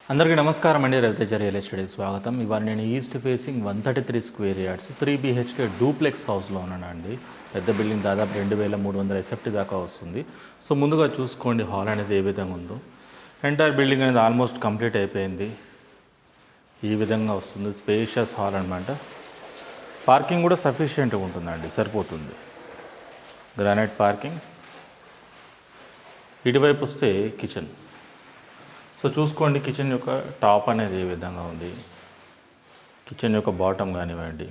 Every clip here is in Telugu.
అందరికీ నమస్కారం అండి. రవితేజ రియల్ ఎస్టేట్కి స్వాగతం. ఇవాళ నేను east facing 133 square yards 3 BHK duplex హౌస్లో ఉన్నానండి. పెద్ద బిల్డింగ్ దాదాపు 2300 SFT దాకా వస్తుంది. సో ముందుగా చూసుకోండి హాల్ అనేది ఏ విధంగా ఉందో. ఎంటైర్ బిల్డింగ్ అనేది ఆల్మోస్ట్ కంప్లీట్ అయిపోయింది. ఈ విధంగా వస్తుంది. స్పేషియస్ హాల్ అనమాట. పార్కింగ్ కూడా సఫిషియెంట్గా ఉంటుందండి, సరిపోతుంది. Granite parking. ఇటువైపు వస్తే కిచెన్. సో చూసుకోండి కిచెన్ యొక్క టాప్ అనేది ఏ విధంగా ఉంది, కిచెన్ యొక్క బాటమ్ కానివ్వండి.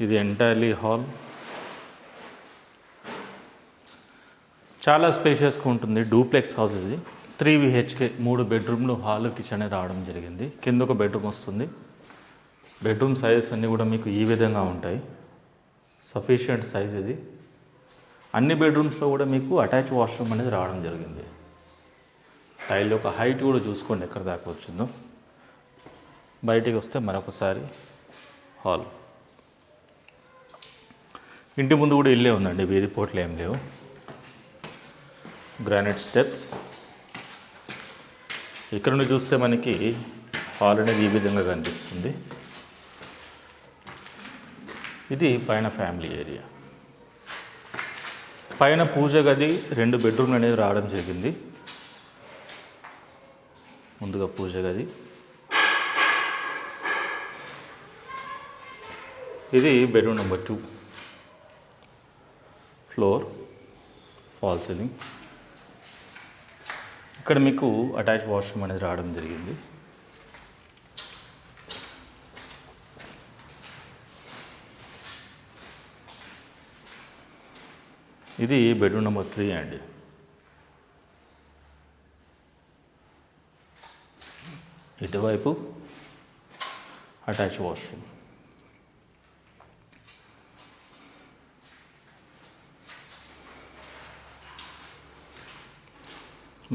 ఇది ఎంటైర్లీ హాల్. చాలా స్పేషియస్గా ఉంటుంది. డూప్లెక్స్ హౌస్ ఇది. 3 BHK 3 బెడ్రూమ్లు, హాల్, కిచెన్ రావడం జరిగింది. కింద ఒక బెడ్రూమ్ వస్తుంది. బెడ్రూమ్ సైజెస్ అన్నీ కూడా మీకు ఈ విధంగా ఉంటాయి. సఫిషియంట్ సైజ్ ఇది. అన్ని బెడ్రూమ్స్లో కూడా మీకు అటాచ్ వాష్రూమ్ అనేది రావడం జరిగింది. టైల్ యొక్క హైట్ కూడా చూసుకోండి ఎక్కడ దాకా వచ్చిందో. బయటికి వస్తే మరొకసారి హాల్. ఇంటి ముందు కూడా ఇల్లే ఉందండి, వీధి పోట్లు ఏం లేవు. Granite steps. ఇక్కడ నుండి చూస్తే మనకి హాల్ అనేది ఈ విధంగా కనిపిస్తుంది. ఇది పైన ఫ్యామిలీ ఏరియా. పైన పూజ గది, 2 బెడ్రూమ్లు అనేది రావడం జరిగింది. ముందుగా పూజ గది. ఇది bedroom number 2. Floor, fall ceiling. ఇక్కడ మీకు అటాచ్ వాష్రూమ్ అనేది రావడం జరిగింది. ఇది బెడ్రూమ్ నెంబర్ 3 అండి. ఇటువైపు అటాచ్ వాష్రూమ్.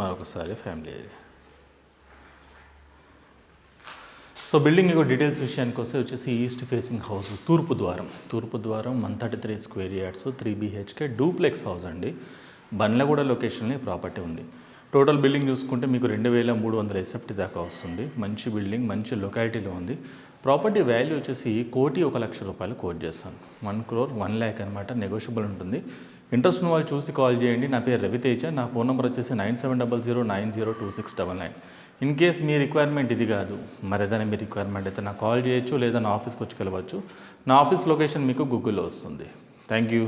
మరొకసారి ఫ్యామిలీ ఏరియా. సో బిల్డింగ్ యొక్క డీటెయిల్స్ విషయానికి వస్తే వచ్చేసి ఈస్ట్ ఫేసింగ్ హౌస్, తూర్పు ద్వారం 133 square yards 3 BHK duplex house అండి. బండ్లగూడ లొకేషన్లో ప్రాపర్టీ ఉంది. టోటల్ బిల్డింగ్ చూసుకుంటే మీకు 2300 SFT దాకా వస్తుంది. మంచి బిల్డింగ్, మంచి లొకాలిటీలో ఉంది. ప్రాపర్టీ వాల్యూ వచ్చేసి 1,01,00,000 రూపాయలు కోట్ చేస్తాను. 1 crore 1 lakh అనమాట. నెగోషియబుల్ ఉంటుంది. ఇంట్రెస్ట్ ఉన్న వాళ్ళు చూసి కాల్ చేయండి. నా పేరు రవితేజ. నా ఫోన్ నెంబర్ వచ్చేసి 9700902699. ఇన్ కేస్ మీ రిక్వైర్మెంట్ ఇది కాదు, మరి ఏదైనా మీ రిక్వైర్మెంట్ అయితే నాకు కాల్ చేయొచ్చు, లేదా నా ఆఫీస్కి వచ్చి కలవచ్చు. నా ఆఫీస్ లొకేషన్ మీకు గూగుల్లో వస్తుంది. Thank you.